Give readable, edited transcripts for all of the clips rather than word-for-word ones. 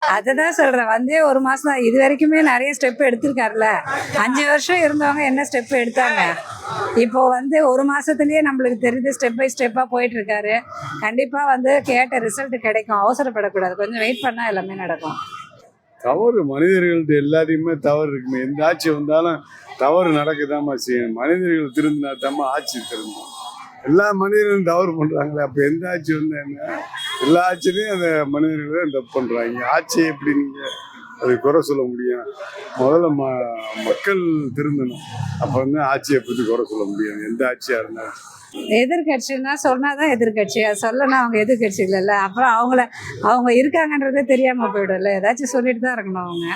அதுதான் சொல்றேன். வந்தே 1 மாசம் தான். இது வரைக்குமே நிறைய ஸ்டெப் எடுத்திருக்காருல்ல. 5 வருஷம் இருந்தவங்க என்ன ஸ்டெப் எடுத்தாங்க? இப்போ 1 மாசத்துலயே நம்மளுக்கு தெரியுது, ஸ்டெப் பை ஸ்டெப்பா போயிட்டு இருக்காரு. கண்டிப்பா கேட்ட ரிசல்ட் கிடைக்கும். அவசரப்படக்கூடாது. கொஞ்சம் வெயிட் பண்ணா எல்லாமே நடக்கும். தவறு மனிதர்கள்ட்ட எல்லாத்தையுமே தவறு இருக்குமே. எந்த ஆட்சி வந்தாலும் தவறு நடக்கதாம்மா செய்யணும். மனிதர்கள் திருந்தினா தாம்மா ஆட்சி திருந்தும். எல்லா மனிதர்களும் தவறு பண்றாங்களே, அப்ப எந்த ஆட்சி வந்தா என்ன? எல்லா ஆட்சியிலையும் அந்த மனிதர்கள் தான் தப்பு பண்றாங்க. ஆட்சியை எப்படி நீங்க அது குறை சொல்ல முடியும்? முதல்ல மக்கள் திருந்தணும். அப்ப ஆட்சியை பத்தி குறை சொல்ல முடியும், எந்த ஆட்சியா இருந்தாலும். எதிர்கட்சின்னா சொன்னாதான் எதிர்கட்சி. அது சொல்லனா அவங்க எதிர்கட்சி இல்லைல்ல. அப்புறம் அவங்க இருக்காங்கன்றதே தெரியாம போயிடும்ல. ஏதாச்சும் சொல்லிட்டு தான் இருக்கணும். அவங்க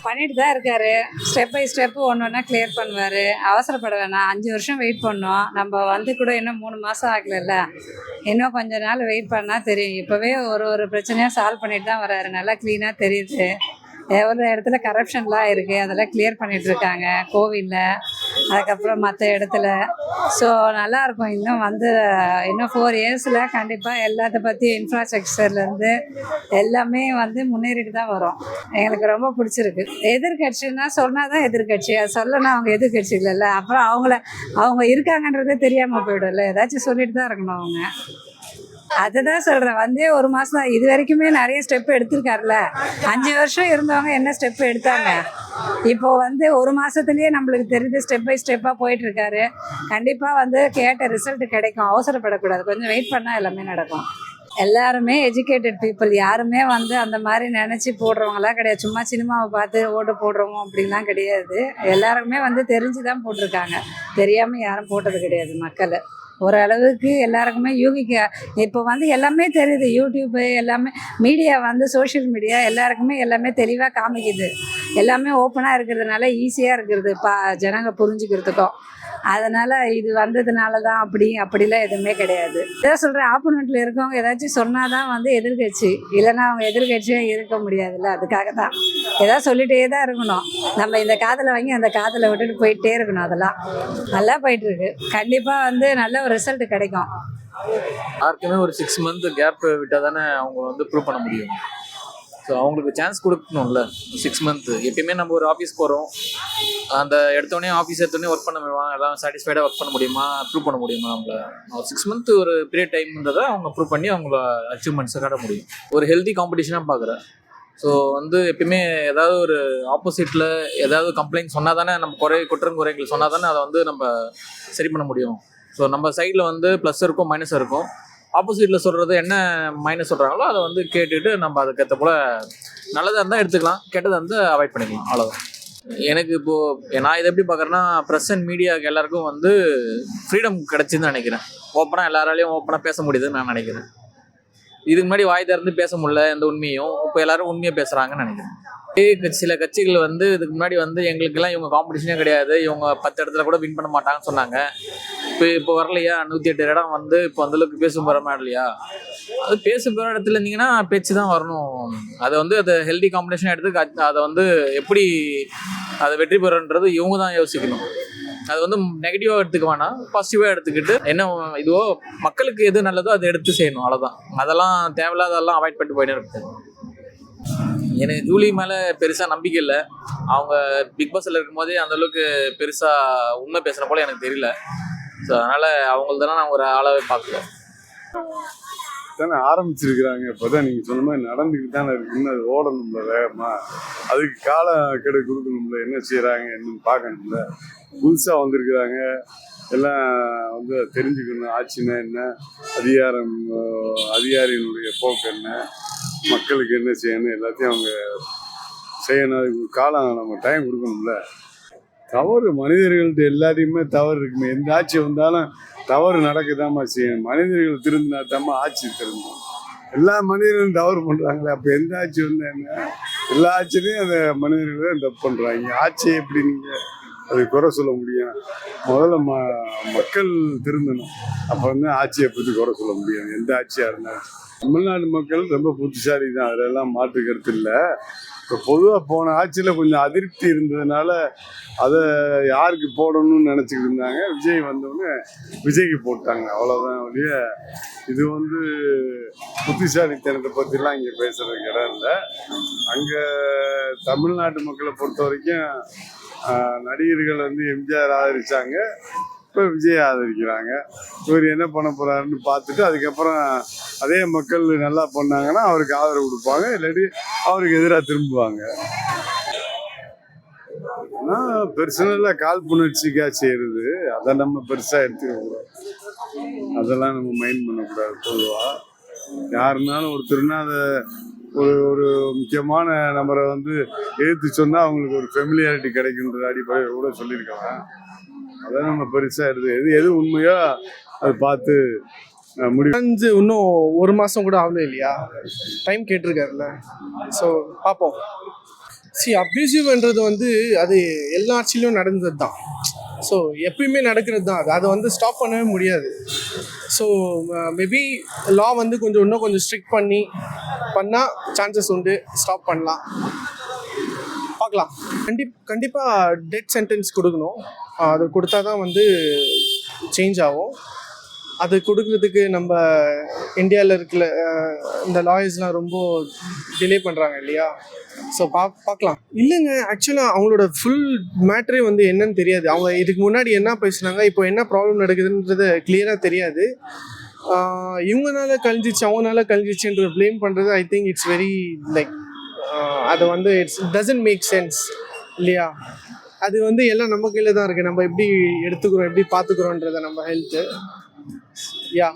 பண்ணிட்டு தான் இருக்காரு. ஸ்டெப் பை ஸ்டெப் ஒன்று ஒன்றா கிளியர் பண்ணுவார். அவசரப்பட வேணாம். 5 வருஷம் வெயிட் பண்ணோம். நம்ம கூட இன்னும் 3 மாதம் ஆகலைல்ல. இன்னும் கொஞ்ச நாள் வெயிட் பண்ணால் தெரியும். இப்போவே ஒரு பிரச்சனையாக சால்வ் பண்ணிட்டு தான் வராரு. நல்லா க்ளீனாக தெரியுது. எவ்வளோ இடத்துல கரப்ஷன்லாம் இருக்குது, அதெல்லாம் கிளியர் பண்ணிகிட்ருக்காங்க. கோவிலில், அதுக்கப்புறம் மற்ற இடத்துல. ஸோ நல்லாயிருக்கும். இன்னும் 4 இயர்ஸில் கண்டிப்பாக எல்லாத்த பற்றி இன்ஃப்ராஸ்ட்ரக்சர்லேருந்து எல்லாமே முன்னேறிட்டு தான் வரும். எங்களுக்கு ரொம்ப பிடிச்சிருக்கு. எதிர்கட்சின்னா சொன்னால் தான் எதிர்கட்சி. அது சொல்லனா அவங்க எதிர்கட்சி இல்லைல்ல. அப்புறம் அவங்க இருக்காங்கன்றதே தெரியாமல் போயிடும்ல. ஏதாச்சும் சொல்லிட்டு தான் இருக்கணும். அவங்க அதுதான் சொல்றேன். வந்தே 1 மாசம் தான். இது வரைக்குமே நிறைய ஸ்டெப் எடுத்திருக்காருல்ல. 5 வருஷம் இருந்தவங்க என்ன ஸ்டெப் எடுத்தாங்க? இப்போ 1 மாசத்துலயே நம்மளுக்கு தெரியுது, ஸ்டெப் பை ஸ்டெப்பா போயிட்டு இருக்காரு. கண்டிப்பா கேட்ட ரிசல்ட் கிடைக்கும். அவசரப்படக்கூடாது. கொஞ்சம் வெயிட் பண்ணா எல்லாமே நடக்கும். எல்லாருமே எஜுகேட்டட் பீப்புள். யாருமே அந்த மாதிரி நினச்சி போடுறவங்களாம் கிடையாது. சும்மா சினிமாவை பார்த்து ஓட்டு போடுறவங்க அப்படின்லாம் கிடையாது. எல்லாருக்குமே தெரிஞ்சு தான் போட்டிருக்காங்க. தெரியாமல் யாரும் போட்டது கிடையாது. மக்கள் ஓரளவுக்கு எல்லாருக்குமே யூகிக்க இப்போ எல்லாமே தெரியுது. யூடியூப்பு எல்லாமே மீடியா சோஷியல் மீடியா எல்லாருக்குமே எல்லாமே தெளிவாக காமிக்குது. எல்லாமே ஓப்பனாக இருக்கிறதுனால ஈஸியாக இருக்கிறது ஜனங்க புரிஞ்சுக்கிறதுக்கும். அதனால் இது வந்ததுனால தான் அப்படிலாம் எதுவுமே கிடையாது. இதான் சொல்கிறேன். ஆப்போனண்ட்டில் இருக்கவங்க ஏதாச்சும் சொன்னால் தான் எதிர்கட்சி. இல்லைன்னா அவங்க எதிர்கட்சியாக இருக்க முடியாதுல்ல. அதுக்காக தான் ஏதாவது சொல்லிகிட்டே தான் இருக்கணும். நம்ம இந்த காதில் வாங்கி அந்த காதில் விட்டுட்டு போயிட்டே இருக்கணும். அதெல்லாம் நல்லா போயிட்டுருக்கு. கண்டிப்பாக நல்ல ஒரு ரிசல்ட் கிடைக்கும். யாருக்குமே ஒரு 6 மந்த் கேப் விட்டால் தானே அவங்க ப்ரூவ் பண்ண முடியும். ஸோ அவங்களுக்கு சான்ஸ் கொடுக்கணும்ல. 6 மந்த்து எப்பயுமே நம்ம ஒரு ஆஃபீஸ் போகிறோம், அந்த எடுத்தோடனே ஆஃபீஸ் எடுத்தோடனே ஒர்க் பண்ண முடியுமா, எல்லாம் சாட்டிஸ்ஃபைடாக ஒர்க் பண்ண முடியுமா, ப்ரூவ் பண்ண முடியுமா? அவங்கள 6 மந்த் ஒரு பீரியட் டைம்ன்றதை அவங்க ப்ரூவ் பண்ணி அவங்கள அச்சீவ்மெண்ட்ஸை காட்ட முடியும். ஒரு ஹெல்தி காம்படிஷனாக பார்க்குறேன். ஸோ எப்பயுமே ஏதாவது ஒரு ஆப்போசிட்டில் ஏதாவது கம்ப்ளைண்ட் சொன்னால் தானே, நம்ம குற்றங்குறைகள் சொன்னால் தானே அதை நம்ம சரி பண்ண முடியும். ஸோ நம்ம சைடில் ப்ளஸ் இருக்கும், மைனஸ் இருக்கும். ஆப்போசிட்டில் சொல்கிறது என்ன மைனஸ் சொல்கிறாங்களோ அதை கேட்டுட்டு நம்ம அதுக்கேற்ற போல் நல்லதாக இருந்தால் எடுத்துக்கலாம், கெட்டதாக இருந்தால் அவாய்ட் பண்ணிக்கலாம். அவ்வளோதான். எனக்கு இப்போது நான் இதை எப்படி பார்க்குறேன்னா, ப்ரெஸ் அண்ட் மீடியாவுக்கு எல்லாருக்கும் ஃப்ரீடம் கிடச்சின்னு நினைக்கிறேன். ஓப்பனாக எல்லாராலையும் ஓப்பனாக பேச முடியுதுன்னு நான் நினைக்கிறேன். இதுக்கு முன்னாடி வாய் திறந்து பேச முடியல எந்த உண்மையும். இப்போ எல்லாரும் உண்மையாக பேசுகிறாங்கன்னு நினைக்கிறேன். சில கட்சிகள் இதுக்கு முன்னாடி எங்களுக்கெல்லாம் இவங்க காம்படிஷனே கிடையாது, இவங்க 10 இடத்துல கூட வின் பண்ண மாட்டாங்கன்னு சொன்னாங்க. இப்போ வரலையா 108 இடம் இப்போ அந்தளவுக்கு பேசும் போகிறமா இல்லையா? அது பேசும் போகிற இடத்துல இருந்தீங்கன்னா பேச்சு தான் வரணும். அதை ஹெல்தி காம்படிஷன் எடுத்து அதை எப்படி அதை வெற்றி பெறன்றது இவங்க தான் யோசிக்கணும். அது நெகட்டிவாக எடுத்துக்க வேணாம், பாசிட்டிவாக எடுத்துக்கிட்டு என்ன இதுவோ மக்களுக்கு எது நல்லதோ அதை எடுத்து செய்யணும். அவ்வளோதான். அதெல்லாம் தேவையில்லாதெல்லாம் அவாய்ட் பண்ணிட்டு போயிட்டே இருக்குது. எனக்கு ஜூலி மேலே பெருசாக நம்பிக்கை இல்லை. அவங்க பிக் பாஸில் இருக்கும்போதே அந்தளவுக்கு பெருசாக உண்மை பேசுகிற போல எனக்கு தெரியல. ஸோ அதனால் அவங்களதெல்லாம் நான் ஒரு ஆளாகவே பார்க்கல. தானே ஆரம்பிச்சிருக்கிறாங்க. இப்போ தான் நீங்கள் சொன்ன மாதிரி நடந்துக்கிட்டு தானே இருக்குன்னு அது ஓடணும்ல வேகமாக. அதுக்கு காலக்கெடு கொடுக்கணும்ல. என்ன செய்கிறாங்க என்னன்னு பார்க்கணும்ல. புதுசாக வந்திருக்கிறாங்க. எல்லாம் தெரிஞ்சுக்கணும். ஆட்சினா என்ன, அதிகாரியினுடைய போக்கு என்ன, மக்களுக்கு என்ன செய்யணும், எல்லாத்தையும் அவங்க செய்யணும். அதுக்கு காலம் நம்ம டைம் கொடுக்கணும்ல. தவறு மனிதர்கள்ட்ட எல்லாத்தையுமே தவறு இருக்குமே. எந்த ஆட்சி வந்தாலும் தவறு நடக்கதாம்மா செய்யணும். மனிதர்கள் திருந்தினா தாம்மா ஆட்சி திருந்தும். எல்லா மனிதர்களும் தவறு பண்ணுறாங்களே, அப்போ எந்த ஆட்சி வந்தா என்ன? எல்லா ஆட்சியிலையும் அந்த மனிதர்கள் தான் தப்பு பண்ணுறாங்க. ஆட்சியை எப்படி நீங்கள் அது குறை சொல்ல முடியும்? முதல்ல மக்கள் திருந்தணும். அப்போ ஆட்சியை பற்றி குறை சொல்ல முடியும், எந்த ஆட்சியாக இருந்தாலும். தமிழ்நாடு மக்கள் ரொம்ப புத்திசாலி தான், அதெல்லாம் மாற்று கருத்து இல்லை. இப்போ பொதுவாக போன ஆட்சியில் கொஞ்சம் அதிருப்தி இருந்ததுனால அதை யாருக்கு போடணும்னு நினச்சிக்கிட்டு இருந்தாங்க. விஜய் வந்தோடனே விஜய்க்கு போட்டாங்க, அவ்வளோதான் ஒழிய இது வந்து புத்திசாலித்தனத்தை பற்றிலாம் இங்கே பேசுகிறதுக்கு இடம் இல்லை. அங்கே தமிழ்நாட்டு மக்களை பொறுத்த வரைக்கும் நடிகர்கள் வந்து எம்ஜிஆர் ஆதரிச்சாங்க, இப்போ விஜய் ஆதரிக்கிறாங்க. இவர் என்ன பண்ண போறாருன்னு பார்த்துட்டு அதுக்கப்புறம் அதே மக்கள் நல்லா பண்ணாங்கன்னா அவருக்கு ஆதரவு கொடுப்பாங்க, இல்லாட்டி அவருக்கு எதிராக திரும்புவாங்க. ஆனால் பெர்சனலாக காழ்ப்புணர்ச்சிக்காக செய்கிறது அதை நம்ம பெருசாக எடுத்துக்கக்கூடாது, அதெல்லாம் நம்ம மைண்ட் பண்ணக்கூடாது. பொதுவாக யாருனாலும் ஒருத்தருன்னா அதை ஒரு ஒரு முக்கியமான நபரை வந்து எதிர்த்து சொன்னால் அவங்களுக்கு ஒரு ஃபெமிலியாரிட்டி கிடைக்குன்ற அடிப்படையில் கூட சொல்லியிருக்கலாம். அதை நம்ம பெருசாக எது உண்மையோ அதை பார்த்து முடிவு. இன்னும் 1 மாதம் கூட ஆகல இல்லையா, டைம் கேட்டிருக்காருல்ல. ஸோ பார்ப்போம். அப்யூசிவ்ன்றது வந்து அது எல்லா ஆட்சியிலும் நடந்தது தான். ஸோ எப்பயுமே நடக்கிறது தான். அதை வந்து ஸ்டாப் பண்ணவே முடியாது. ஸோ மேபி லா வந்து இன்னும் கொஞ்சம் ஸ்ட்ரிக்ட் பண்ணால் சான்சஸ் உண்டு, ஸ்டாப் பண்ணலாம், பார்க்கலாம். கண்டிப்பாக டெத் சென்டென்ஸ் கொடுக்கணும். அது கொடுத்தா தான் வந்து சேஞ்ச் ஆகும். அது கொடுக்கறதுக்கு நம்ம இந்தியாவில் இருக்கிற இந்த லாயர்ஸ்லாம் ரொம்ப டிலே பண்ணுறாங்க இல்லையா. ஸோ பார்க்கலாம். இல்லைங்க, ஆக்சுவலாக அவங்களோட ஃபுல் மேட்ரே வந்து என்னன்னு தெரியாது. அவங்க இதுக்கு முன்னாடி என்ன பேசுனாங்க, இப்போ என்ன ப்ராப்ளம் நடக்குதுன்றது கிளியராக தெரியாது. இவங்கனால கழிஞ்சிச்சு அவங்கனால கழிஞ்சிச்சுன்ற ப்ளேம் பண்ணுறது I think it's very like அது வந்து டசன்ட் மேக் சென்ஸ் இல்லையா. அது வந்து எல்லாம் நம்ம கையில் தான் இருக்குது. நம்ம எப்படி எடுத்துக்கிறோம், எப்படி பார்த்துக்கிறோன்றத நம்ம ஹெல்த்து. யா